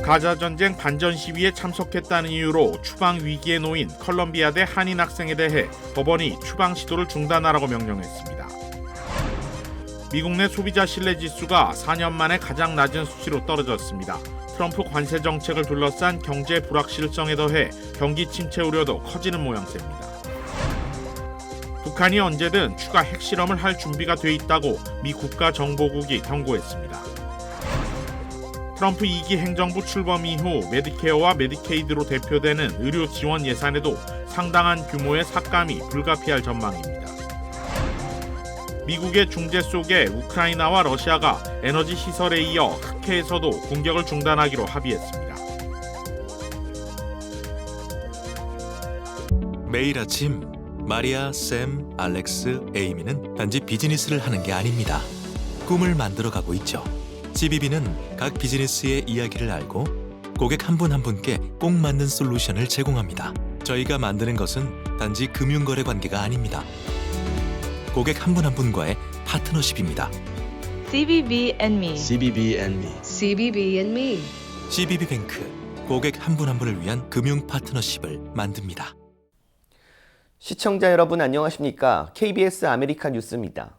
가자 전쟁 반전 시위에 참석했다는 이유로 추방 위기에 놓인 컬럼비아대 한인 학생에 대해 법원이 추방 시도를 중단하라고 명령했습니다. 미국 내 소비자 신뢰 지수가 4년 만에 가장 낮은 수치로 떨어졌습니다. 트럼프 관세 정책을 둘러싼 경제 불확실성에 더해 경기 침체 우려도 커지는 모양새입니다. 북한이 언제든 추가 핵실험을 할 준비가 돼 있다고 미 국가정보국이 경고했습니다. 트럼프 2기 행정부 출범 이후 메디케어와 메디케이드로 대표되는 의료 지원 예산에도 상당한 규모의 삭감이 불가피할 전망입니다. 미국의 중재 속에 우크라이나와 러시아가 에너지 시설에 이어 흑해에서도 공격을 중단하기로 합의했습니다. 매일 아침 마리아, 샘, 알렉스, 에이미는 단지 비즈니스를 하는 게 아닙니다. 꿈을 만들어가고 있죠. CBB는 각 비즈니스의 이야기를 알고 고객 한 분 한 분께 꼭 맞는 솔루션을 제공합니다. 저희가 만드는 것은 단지 금융거래 관계가 아닙니다. 고객 한 분 한 분과의 파트너십입니다. CBB and me. CBB and me. CBB and me. CBB뱅크, 고객 한 분 한 분을 위한 금융 파트너십을 만듭니다. 시청자 여러분 안녕하십니까? KBS 아메리카 뉴스입니다.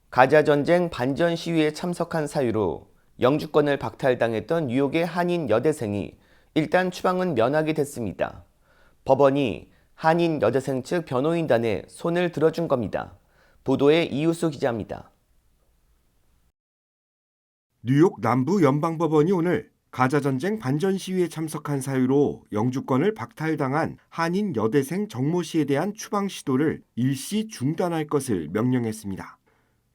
가자 전쟁 반전 시위에 참석한 사유로 영주권을 박탈당했던 뉴욕의 한인 여대생이 일단 추방은 면하게 됐습니다. 법원이 한인 여대생 측 변호인단에 손을 들어준 겁니다. 보도에 이유수 기자입니다. 뉴욕 남부 연방법원이 오늘 가자전쟁 반전 시위에 참석한 사유로 영주권을 박탈당한 한인 여대생 정모 씨에 대한 추방 시도를 일시 중단할 것을 명령했습니다.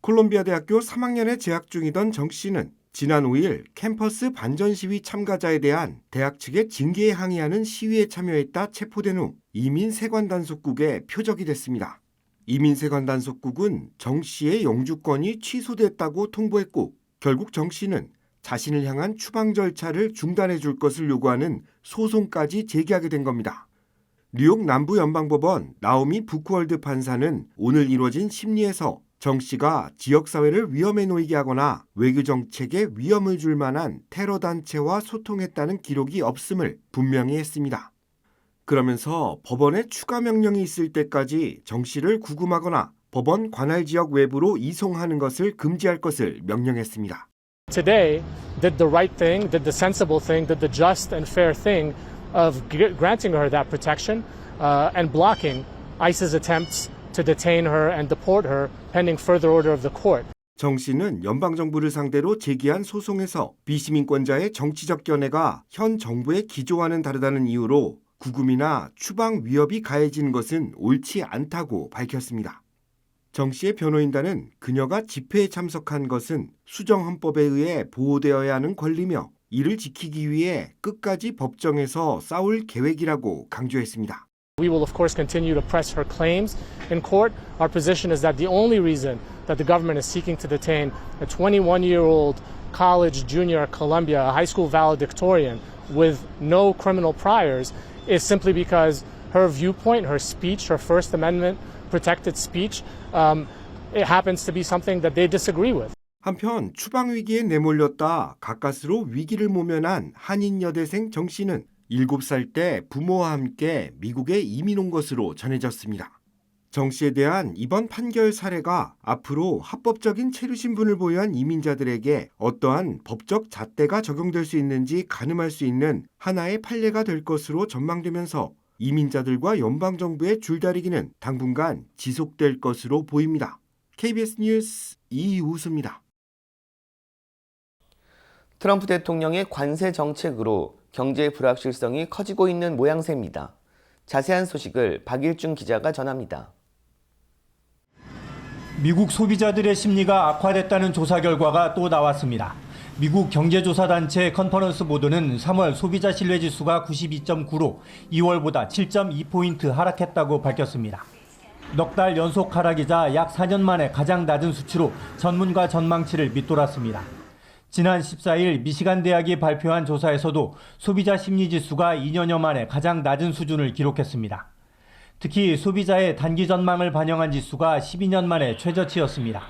콜롬비아 대학교 3학년에 재학 중이던 정 씨는 지난 5일 캠퍼스 반전 시위 참가자에 대한 대학 측의 징계에 항의하는 시위에 참여했다 체포된 후 이민세관단속국에 표적이 됐습니다. 이민세관단속국은 정 씨의 영주권이 취소됐다고 통보했고 결국 정 씨는 자신을 향한 추방 절차를 중단해 줄 것을 요구하는 소송까지 제기하게 된 겁니다. 뉴욕 남부연방법원 나오미 부크월드 판사는 오늘 이뤄진 심리에서 정 씨가 지역사회를 위험에 놓이게 하거나 외교정책에 위험을 줄 만한 테러단체와 소통했다는 기록이 없음을 분명히 했습니다. 그러면서 법원의 추가 명령이 있을 때까지 정 씨를 구금하거나 법원 관할 지역 외부로 이송하는 것을 금지할 것을 명령했습니다. Today did the right thing, did the sensible thing, did the just and fair thing of granting her that protection and blocking ICE's attempts to detain her and deport her pending further order of the court. 정 씨는 연방정부를 상대로 제기한 소송에서 비시민권자의 정치적 견해가 현 정부의 기조와는 다르다는 이유로 구금이나 추방 위협이 가해진 것은 옳지 않다고 밝혔습니다. 정 씨의 변호인단은 그녀가 집회에 참석한 것은 수정헌법에 의해 보호되어야 하는 권리며 이를 지키기 위해 끝까지 법정에서 싸울 계획이라고 강조했습니다. We will of course continue to press her claims in court. Our position is that the only reason that the government is seeking to detain a 21-year-old college junior at Columbia, a high school valedictorian with no criminal priors, is simply because her viewpoint, her speech, her First Amendment protected speech, it happens to be something that they disagree with. 한편 추방 위기에 내몰렸다 가까스로 위기를 모면한 한인 여대생 정 씨는 7살 때 부모와 함께 미국에 이민 온 것으로 전해졌습니다. 정 씨에 대한 이번 판결 사례가 앞으로 합법적인 체류 신분을 보유한 이민자들에게 어떠한 법적 잣대가 적용될 수 있는지 가늠할 수 있는 하나의 판례가 될 것으로 전망되면서 이민자들과 연방정부의 줄다리기는 당분간 지속될 것으로 보입니다. KBS 뉴스 이우수입니다. 트럼프 대통령의 관세 정책으로 경제 불확실성이 커지고 있는 모양새입니다. 자세한 소식을 박일준 기자가 전합니다. 미국 소비자들의 심리가 악화됐다는 조사 결과가 또 나왔습니다. 미국 경제조사단체 컨퍼런스 보드는 3월 소비자 신뢰지수가 92.9로 2월보다 7.2포인트 하락했다고 밝혔습니다. 넉 달 연속 하락이자 약 4년 만에 가장 낮은 수치로 전문가 전망치를 밑돌았습니다. 지난 14일 미시간 대학이 발표한 조사에서도 소비자 심리지수가 2년여 만에 가장 낮은 수준을 기록했습니다. 특히 소비자의 단기 전망을 반영한 지수가 12년 만에 최저치였습니다.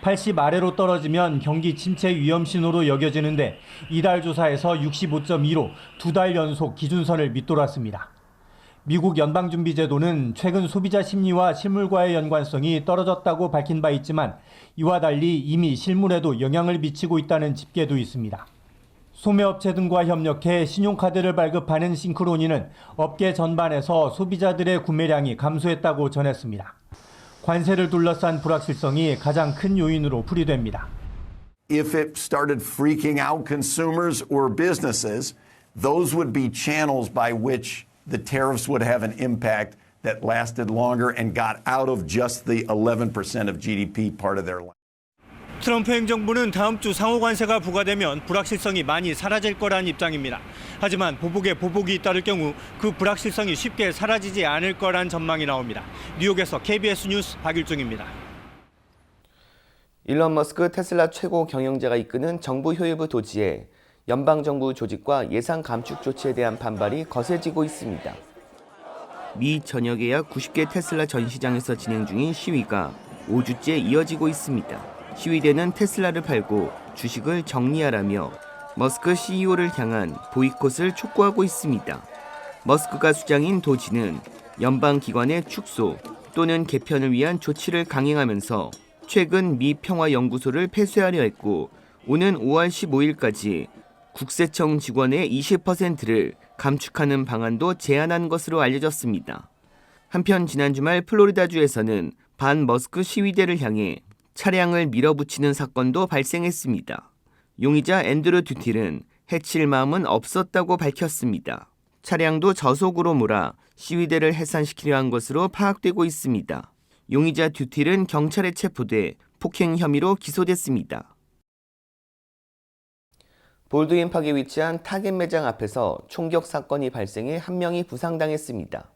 80 아래로 떨어지면 경기 침체 위험 신호로 여겨지는데 이달 조사에서 65.2로 2달 연속 기준선을 밑돌았습니다. 미국 연방준비제도는 최근 소비자 심리와 실물과의 연관성이 떨어졌다고 밝힌 바 있지만 이와 달리 이미 실물에도 영향을 미치고 있다는 집계도 있습니다. 소매업체 등과 협력해 신용카드를 발급하는 싱크로니는 업계 전반에서 소비자들의 구매량이 감소했다고 전했습니다. 관세를 둘러싼 불확실성이 가장 큰 요인으로 풀이됩니다. If it started freaking out consumers or businesses, those would be channels by which the tariffs would have an impact that lasted longer and got out of just the 11% of GDP part of their life. 트럼프 행정부는 다음 주 상호 관세가 부과되면 불확실성이 많이 사라질 거란 입장입니다. 하지만 보복에 보복이 따를 경우 그 불확실성이 쉽게 사라지지 않을 거란 전망이 나옵니다. 뉴욕에서 KBS 뉴스 박일중입니다. 일론 머스크 테슬라 최고 경영자가 이끄는 정부 효율부 도지에 연방정부 조직과 예산 감축 조치에 대한 반발이 거세지고 있습니다. 미 전역의 약 90개 테슬라 전시장에서 진행 중인 시위가 5주째 이어지고 있습니다. 시위대는 테슬라를 팔고 주식을 정리하라며 머스크 CEO를 향한 보이콧을 촉구하고 있습니다. 머스크가 수장인 도지는 연방기관의 축소 또는 개편을 위한 조치를 강행하면서 최근 미 평화연구소를 폐쇄하려 했고 오는 5월 15일까지 국세청 직원의 20%를 감축하는 방안도 제안한 것으로 알려졌습니다. 한편 지난 주말 플로리다주에서는 반 머스크 시위대를 향해 차량을 밀어붙이는 사건도 발생했습니다. 용의자 앤드루 듀틸은 해칠 마음은 없었다고 밝혔습니다. 차량도 저속으로 몰아 시위대를 해산시키려 한 것으로 파악되고 있습니다. 용의자 듀틸은 경찰에 체포돼 폭행 혐의로 기소됐습니다. 볼드윈팍에 위치한 타겟 매장 앞에서 총격 사건이 발생해 한 명이 부상당했습니다.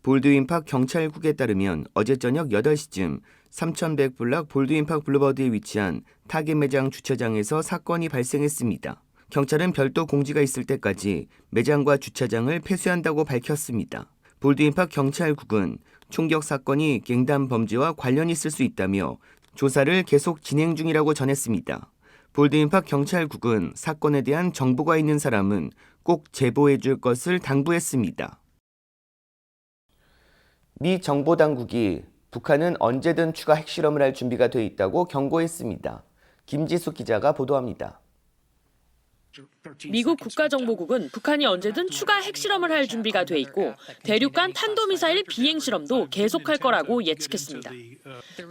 볼드윈팍 경찰국에 따르면 어제 저녁 8시쯤 3100 블락 볼드윈팍 블루버드에 위치한 타겟 매장 주차장에서 사건이 발생했습니다. 경찰은 별도 공지가 있을 때까지 매장과 주차장을 폐쇄한다고 밝혔습니다. 볼드윈팍 경찰국은 총격 사건이 갱단 범죄와 관련이 있을 수 있다며 조사를 계속 진행 중이라고 전했습니다. 볼드윈팍 경찰국은 사건에 대한 정보가 있는 사람은 꼭 제보해 줄 것을 당부했습니다. 미 정보당국이 북한은 언제든 추가 핵실험을 할 준비가 돼 있다고 경고했습니다. 김지숙 기자가 보도합니다. 미국 국가정보국은 북한이 언제든 추가 핵실험을 할 준비가 돼 있고 대륙간 탄도미사일 비행 실험도 계속할 거라고 예측했습니다.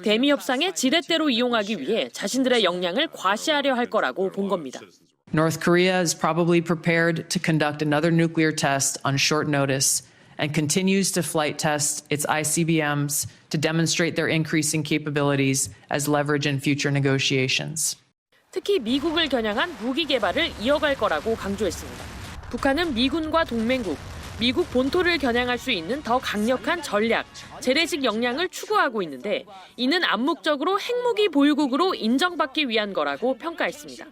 대미 협상에 지렛대로 이용하기 위해 자신들의 역량을 과시하려 할 거라고 본 겁니다. North Korea is probably prepared to conduct another nuclear test on short notice and continues to flight test its ICBMs to demonstrate their increasing capabilities as leverage in future negotiations. 특히 미국을 겨냥한 무기 개발을 이어갈 거라고 강조했습니다. 북한은 미군과 동맹국, 미국 본토를 겨냥할 수 있는 더 강력한 전략, 재래식 역량을 추구하고 있는데 이는 암묵적으로 핵무기 보유국으로 인정받기 위한 거라고 평가했습니다.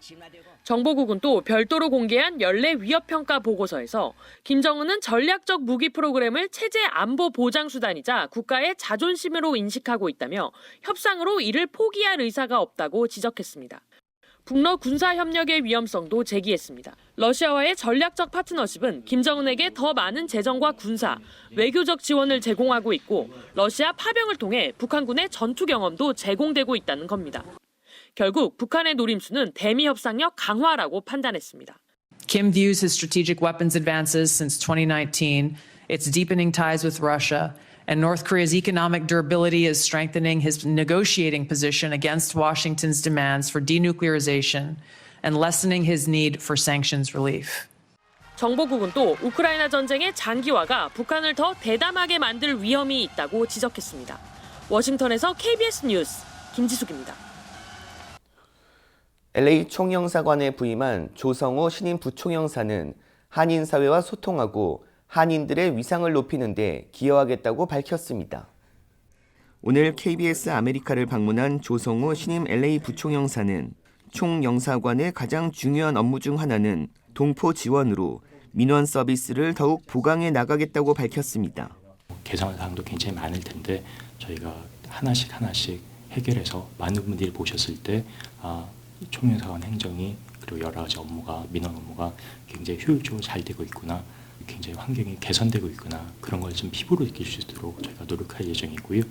정보국은 또 별도로 공개한 연례 위협평가 보고서에서 김정은은 전략적 무기 프로그램을 체제 안보 보장 수단이자 국가의 자존심으로 인식하고 있다며 협상으로 이를 포기할 의사가 없다고 지적했습니다. 북러 군사협력의 위험성도 제기했습니다. 러시아와의 전략적 파트너십은 김정은에게 더 많은 재정과 군사, 외교적 지원을 제공하고 있고 러시아 파병을 통해 북한군의 전투 경험도 제공되고 있다는 겁니다. 결국 북한의 노림수는 대미 협상력 강화라고 판단했습니다. Kim views his strategic weapons advances since 2019, its deepening ties with Russia, and North Korea's economic durability is strengthening his negotiating position against Washington's demands for denuclearization and lessening his need for sanctions relief. 정보국은 또 우크라이나 전쟁의 장기화가 북한을 더 대담하게 만들 위험이 있다고 지적했습니다. 워싱턴에서 KBS 뉴스 김지숙입니다. LA 총영사관에 부임한 조성호 신임 부총영사는 한인 사회와 소통하고 한인들의 위상을 높이는 데 기여하겠다고 밝혔습니다. 오늘 KBS 아메리카를 방문한 조성호 신임 LA 부총영사는 총영사관의 가장 중요한 업무 중 하나는 동포 지원으로 민원 서비스를 더욱 보강해 나가겠다고 밝혔습니다. 개선 사항도 굉장히 많을 텐데 저희가 하나씩 해결해서 많은 분들이 보셨을 때 총영사관 행정이 그리고 여러 가지 업무가 민원 업무가 굉장히 효율적으로 잘 되고 있구나, 굉장히 환경이 개선되고 있구나, 그런 걸 좀 피부로 느낄 수 있도록 저희가 노력할 예정이고요.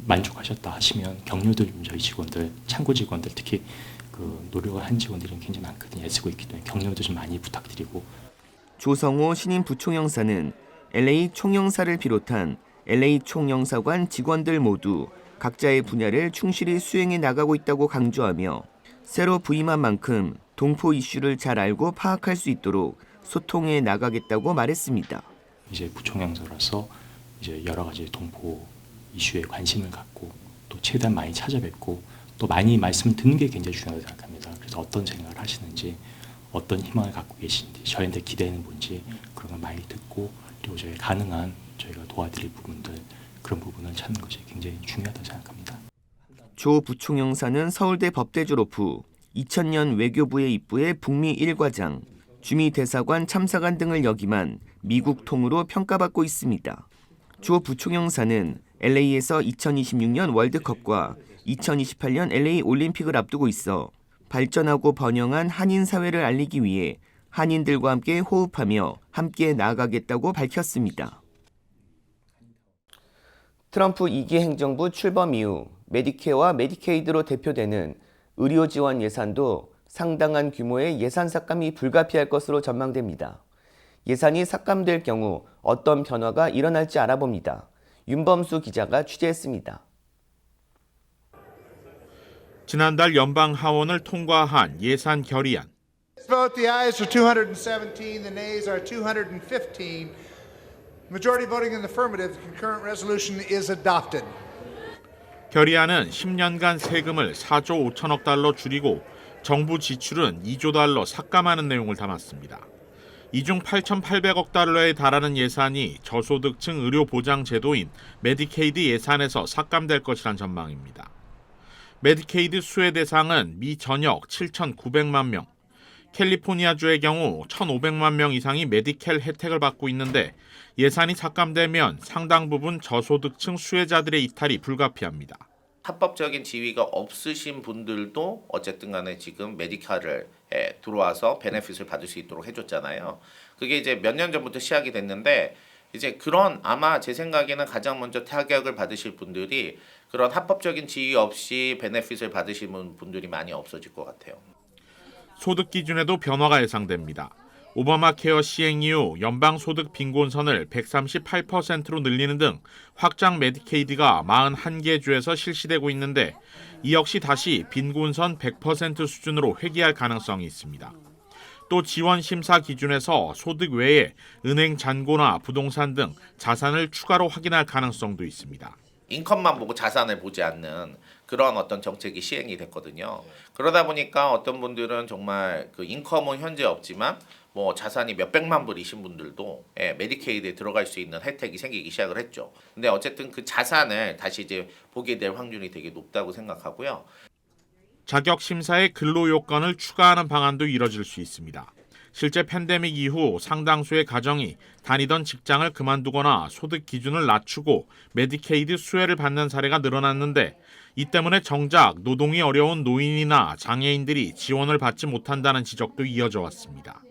만족하셨다 하시면 격려도 좀 저희 직원들, 창구 직원들 특히 그 노력을 한 직원들이 굉장히 많거든요. 애쓰고 있기 때문에 격려도 좀 많이 부탁드리고. 조성호 신임 부총영사는 LA 총영사를 비롯한 LA 총영사관 직원들 모두 각자의 분야를 충실히 수행해 나가고 있다고 강조하며 새로 부임한 만큼 동포 이슈를 잘 알고 파악할 수 있도록 소통해 나가겠다고 말했습니다. 이제 부총영사로서 이제 여러 가지 동포 이슈에 관심을 갖고 또 최대한 많이 찾아뵙고 또 많이 말씀을 듣는 게 굉장히 중요하다고 생각합니다. 그래서 어떤 생각을 하시는지, 어떤 희망을 갖고 계신지, 저희한테 기대는 뭔지 그런 걸 많이 듣고, 그리고 저희 가능한 저희가 도와드릴 부분들, 그런 부분을 찾는 것이 굉장히 중요하다고 생각합니다. 조 부총영사는 서울대 법대 졸업 후 2000년 외교부에 입부해 북미 1과장, 주미 대사관 참사관 등을 역임한 미국 통으로 평가받고 있습니다. 조 부총영사는 LA에서 2026년 월드컵과 2028년 LA 올림픽을 앞두고 있어 발전하고 번영한 한인 사회를 알리기 위해 한인들과 함께 호흡하며 함께 나아가겠다고 밝혔습니다. 트럼프 2기 행정부 출범 이후 메디케어와 메디케이드로 대표되는 의료 지원 예산도 상당한 규모의 예산 삭감이 불가피할 것으로 전망됩니다. 예산이 삭감될 경우 어떤 변화가 일어날지 알아봅니다. 윤범수 기자가 취재했습니다. 지난달 연방 하원을 통과한 예산 결의안. Vote. The ayes are 217, the nays are 215. Majority voting in the affirmative, the concurrent resolution is adopted. 결의안은 10년간 세금을 4조 5천억 달러 줄이고 정부 지출은 2조 달러 삭감하는 내용을 담았습니다. 이 중 8,800억 달러에 달하는 예산이 저소득층 의료 보장 제도인 메디케이드 예산에서 삭감될 것이란 전망입니다. 메디케이드 수혜 대상은 미 전역 7,900만 명, 캘리포니아주의 경우 1,500만 명 이상이 메디켈 혜택을 받고 있는데 예산이 삭감되면 상당 부분 저소득층 수혜자들의 이탈이 불가피합니다. 합법적인 지위가 없으신 분들도 어쨌든 간에 지금 메디카를 들어와서 베네핏을 받을 수 있도록 해줬잖아요. 그게 이제 몇 년 전부터 시작이 됐는데 이제 그런 아마 제 생각에는 가장 먼저 타격을 받으실 분들이 그런 합법적인 지위 없이 베네핏을 받으시는 분들이 많이 없어질 것 같아요. 소득 기준에도 변화가 예상됩니다. 오바마 케어 시행 이후 연방 소득 빈곤선을 138%로 늘리는 등 확장 메디케이드가 41개 주에서 실시되고 있는데 이 역시 다시 빈곤선 100% 수준으로 회귀할 가능성이 있습니다. 또 지원 심사 기준에서 소득 외에 은행 잔고나 부동산 등 자산을 추가로 확인할 가능성도 있습니다. 인컴만 보고 자산을 보지 않는 그런 어떤 정책이 시행이 됐거든요. 그러다 보니까 어떤 분들은 정말 그 인컴은 현재 없지만 뭐 자산이 몇백만 불이신 분들도 메디케이드에 들어갈 수 있는 혜택이 생기기 시작을 했죠. 근데 어쨌든 그 자산을 다시 이제 보게 될 확률이 되게 높다고 생각하고요. 자격 심사에 근로 요건을 추가하는 방안도 이뤄질 수 있습니다. 실제 팬데믹 이후 상당수의 가정이 다니던 직장을 그만두거나 소득 기준을 낮추고 메디케이드 수혜를 받는 사례가 늘어났는데 이 때문에 정작 노동이 어려운 노인이나 장애인들이 지원을 받지 못한다는 지적도 이어져 왔습니다.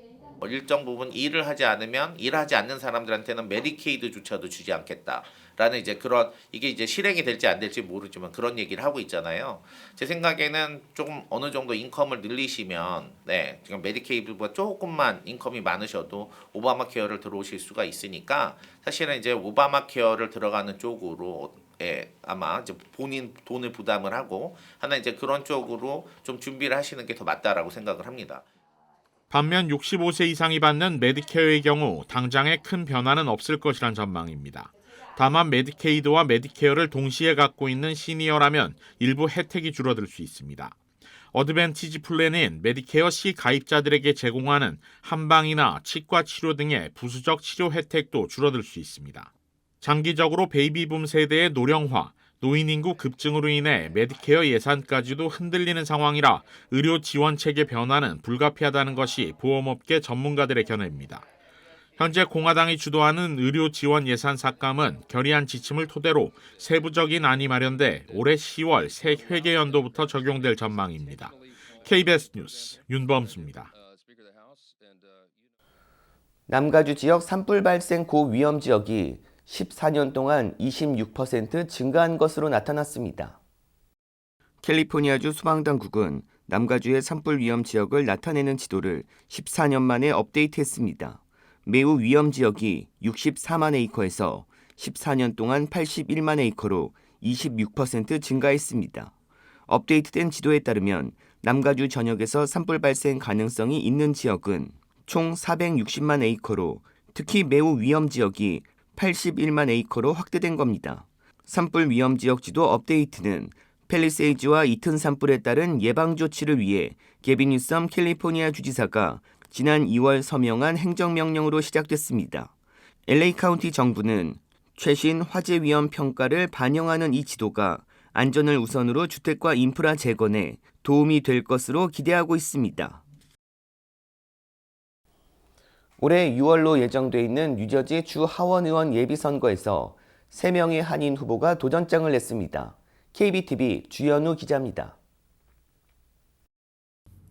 일정 부분 일을 하지 않으면 일하지 않는 사람들한테는 메디케이드조차도 주지 않겠다라는 이제 그런 이게 이제 실행이 될지 안 될지 모르지만 그런 얘기를 하고 있잖아요. 제 생각에는 조금 어느 정도 인컴을 늘리시면 지금 메디케이드보다 조금만 인컴이 많으셔도 오바마 케어를 들어오실 수가 있으니까 사실은 이제 오바마 케어를 들어가는 쪽으로 아마 이제 본인 돈을 부담을 하고 하나 이제 그런 쪽으로 좀 준비를 하시는 게 더 맞다라고 생각을 합니다. 반면 65세 이상이 받는 메디케어의 경우 당장의 큰 변화는 없을 것이란 전망입니다. 다만 메디케이드와 메디케어를 동시에 갖고 있는 시니어라면 일부 혜택이 줄어들 수 있습니다. 어드밴티지 플랜은 메디케어 C 가입자들에게 제공하는 한방이나 치과 치료 등의 부수적 치료 혜택도 줄어들 수 있습니다. 장기적으로 베이비붐 세대의 노령화, 노인 인구 급증으로 인해 메디케어 예산까지도 흔들리는 상황이라 의료 지원 체계 변화는 불가피하다는 것이 보험업계 전문가들의 견해입니다. 현재 공화당이 주도하는 의료 지원 예산 삭감은 결의안 지침을 토대로 세부적인 안이 마련돼 올해 10월 새 회계 연도부터 적용될 전망입니다. KBS 뉴스 윤범수입니다. 남가주 지역 산불 발생 고위험 지역이 14년 동안 26% 증가한 것으로 나타났습니다. 캘리포니아주 소방당국은 남가주의 산불 위험 지역을 나타내는 지도를 14년 만에 업데이트했습니다. 매우 위험 지역이 64만 에이커에서 14년 동안 81만 에이커로 26% 증가했습니다. 업데이트된 지도에 따르면 남가주 전역에서 산불 발생 가능성이 있는 지역은 총 460만 에이커로 특히 매우 위험 지역이 81만 에이커로 확대된 겁니다. 산불 위험 지역 지도 업데이트는 팰리세이즈와 이튼 산불에 따른 예방 조치를 위해 게빈 뉴섬 캘리포니아 주지사가 지난 2월 서명한 행정명령으로 시작됐습니다. LA 카운티 정부는 최신 화재 위험 평가를 반영하는 이 지도가 안전을 우선으로 주택과 인프라 재건에 도움이 될 것으로 기대하고 있습니다. 올해 6월로 예정돼 있는 뉴저지 주 하원 의원 예비선거에서 3명의 한인 후보가 도전장을 냈습니다. KBTV 주연우 기자입니다.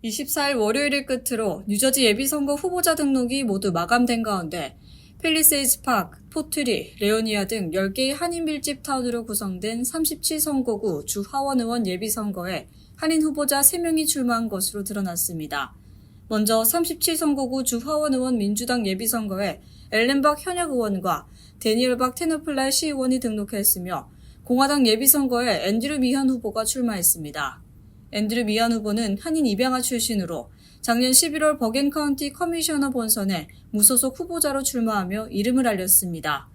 24일 월요일을 끝으로 뉴저지 예비선거 후보자 등록이 모두 마감된 가운데 팰리세이즈 파크, 포트리, 레오니아 등 10개의 한인 밀집 타운으로 구성된 37선거구 주 하원 의원 예비선거에 한인 후보자 3명이 출마한 것으로 드러났습니다. 먼저 37선거구 주 하원 의원 민주당 예비선거에 앨런 박 현역 의원과 데니얼 박 테너플라이 시의원이 등록했으며 공화당 예비선거에 앤드류 미한 후보가 출마했습니다. 앤드류 미한 후보는 한인 입양아 출신으로 작년 11월 버겐 카운티 커미셔너 본선에 무소속 후보자로 출마하며 이름을 알렸습니다.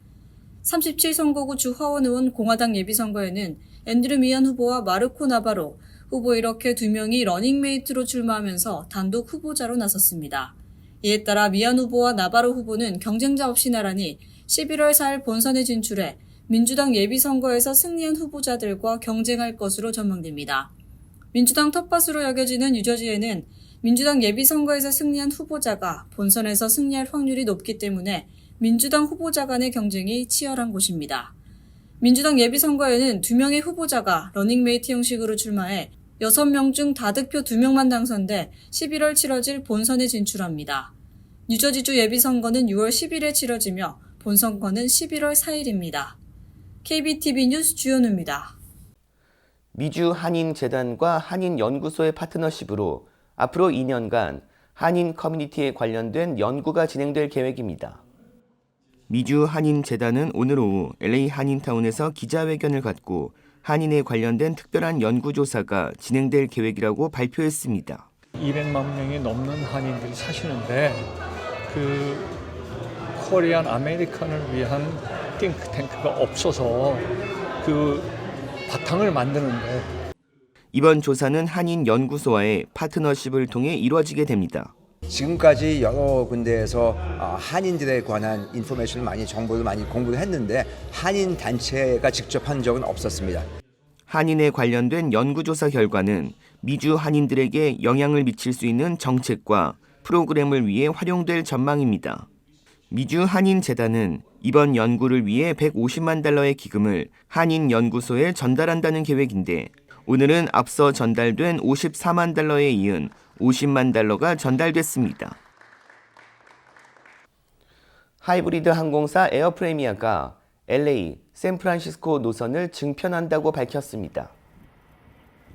37선거구 주 하원 의원 공화당 예비선거에는 앤드류 미한 후보와 마르코 나바로 후보 이렇게 2명이 러닝메이트로 출마하면서 단독 후보자로 나섰습니다. 이에 따라 미한 후보와 나바로 후보는 경쟁자 없이 나란히 11월 4일 본선에 진출해 민주당 예비선거에서 승리한 후보자들과 경쟁할 것으로 전망됩니다. 민주당 텃밭으로 여겨지는 뉴저지에는 민주당 예비선거에서 승리한 후보자가 본선에서 승리할 확률이 높기 때문에 민주당 후보자 간의 경쟁이 치열한 곳입니다. 민주당 예비선거에는 2명의 후보자가 러닝메이트 형식으로 출마해 6명 중 다득표 2명만 당선돼 11월 치러질 본선에 진출합니다. 뉴저지주 예비선거는 6월 10일에 치러지며 본선거는 11월 4일입니다. KBTV 뉴스 주연우입니다. 미주 한인재단과 한인연구소의 파트너십으로 앞으로 2년간 한인 커뮤니티에 관련된 연구가 진행될 계획입니다. 미주 한인재단은 오늘 오후 LA 한인타운에서 기자회견을 갖고 한인에 관련된 특별한 연구조사가 진행될 계획이라고 발표했습니다. 200만 명이 넘는 한인들이 사시는데 그 코리안 아메리칸을 위한 띵크탱크가 없어서 그 바탕을 만드는데 이번 조사는 한인연구소와의 파트너십을 통해 이루어지게 됩니다. 지금까지 여러 군데에서 한인들에 관한 인포메이션을 많이 정보를 많이 공부를 했는데 한인 단체가 직접 한 적은 없었습니다. 한인에 관련된 연구조사 결과는 미주 한인들에게 영향을 미칠 수 있는 정책과 프로그램을 위해 활용될 전망입니다. 미주 한인재단은 이번 연구를 위해 $150만 기금을 한인연구소에 전달한다는 계획인데 오늘은 앞서 전달된 $54만 이은 $50만 전달됐습니다. 하이브리드 항공사 에어프레미아가 LA, 샌프란시스코 노선을 증편한다고 밝혔습니다.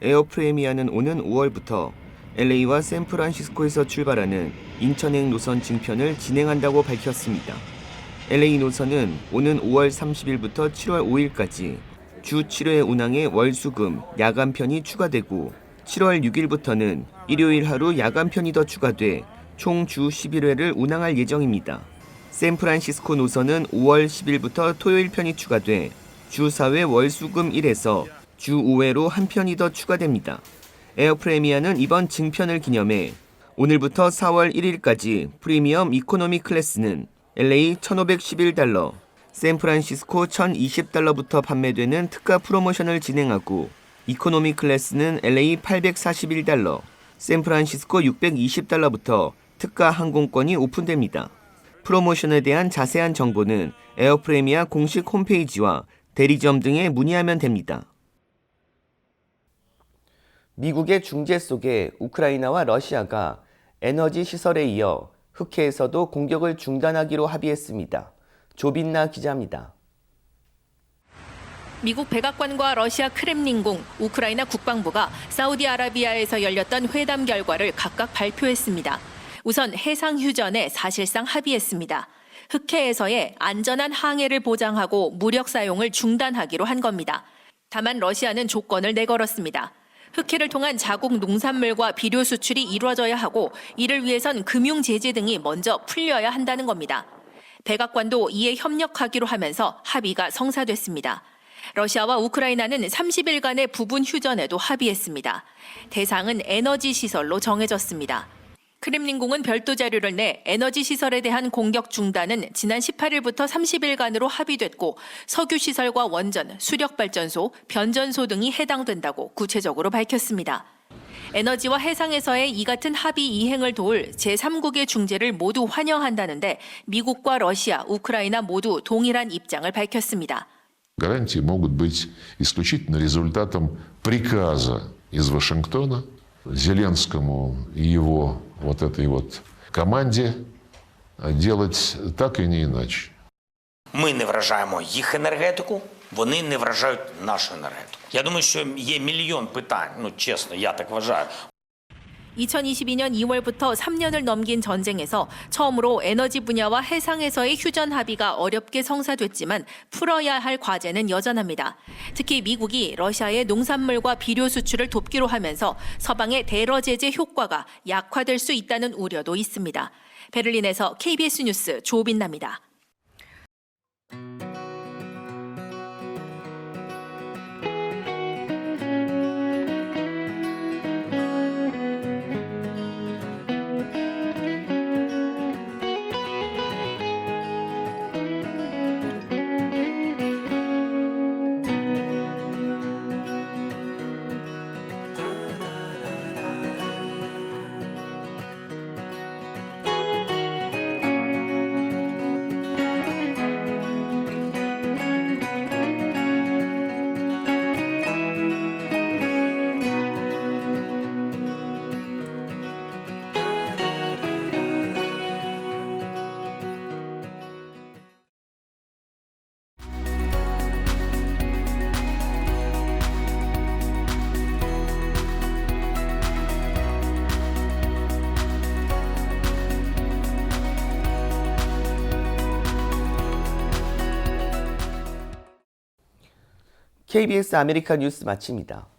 에어프레미아는 오는 5월부터 LA와 샌프란시스코에서 출발하는 인천행 노선 증편을 진행한다고 밝혔습니다. LA 노선은 오는 5월 30일부터 7월 5일까지 주 7회 운항에 월수금, 야간편이 추가되고 7월 6일부터는 일요일 하루 야간편이 더 추가돼 총 주 11회를 운항할 예정입니다. 샌프란시스코 노선은 5월 10일부터 토요일 편이 추가돼 주 4회 월수금 1에서 주 5회로 한 편이 더 추가됩니다. 에어프레미아는 이번 증편을 기념해 오늘부터 4월 1일까지 프리미엄 이코노미 클래스는 LA $1,511, 샌프란시스코 $1,020부터 판매되는 특가 프로모션을 진행하고 이코노미 클래스는 LA $841, 샌프란시스코 $620부터 특가 항공권이 오픈됩니다. 프로모션에 대한 자세한 정보는 에어프레미아 공식 홈페이지와 대리점 등에 문의하면 됩니다. 미국의 중재 속에 우크라이나와 러시아가 에너지 시설에 이어 흑해에서도 공격을 중단하기로 합의했습니다. 조빈나 기자입니다. 미국 백악관과 러시아 크렘린궁, 우크라이나 국방부가 사우디아라비아에서 열렸던 회담 결과를 각각 발표했습니다. 우선 해상 휴전에 사실상 합의했습니다. 흑해에서의 안전한 항해를 보장하고 무력 사용을 중단하기로 한 겁니다. 다만 러시아는 조건을 내걸었습니다. 흑해를 통한 자국 농산물과 비료 수출이 이루어져야 하고 이를 위해선 금융 제재 등이 먼저 풀려야 한다는 겁니다. 백악관도 이에 협력하기로 하면서 합의가 성사됐습니다. 러시아와 우크라이나는 30일간의 부분 휴전에도 합의했습니다. 대상은 에너지 시설로 정해졌습니다. 크렘린궁은 별도 자료를 내 에너지 시설에 대한 공격 중단은 지난 18일부터 30일간으로 합의됐고 석유 시설과 원전, 수력 발전소, 변전소 등이 해당된다고 구체적으로 밝혔습니다. 에너지와 해상에서의 이 같은 합의 이행을 도울 제3국의 중재를 모두 환영한다는데 미국과 러시아, 우크라이나 모두 동일한 입장을 밝혔습니다. Гарантии могут быть исключительно результатом приказа из Вашингтона Зеленскому и его вот этой вот команде делать так и не иначе. Ми не вражаємо їх енергетику, вони не вражають нашу енергетику. Я думаю, що є мільйон питань, чесно, я так вважаю. 2022년 2월부터 3년을 넘긴 전쟁에서 처음으로 에너지 분야와 해상에서의 휴전 합의가 어렵게 성사됐지만 풀어야 할 과제는 여전합니다. 특히 미국이 러시아의 농산물과 비료 수출을 돕기로 하면서 서방의 대러 제재 효과가 약화될 수 있다는 우려도 있습니다. 베를린에서 KBS 뉴스 조빈나입니다. KBS 아메리카 뉴스 마칩니다.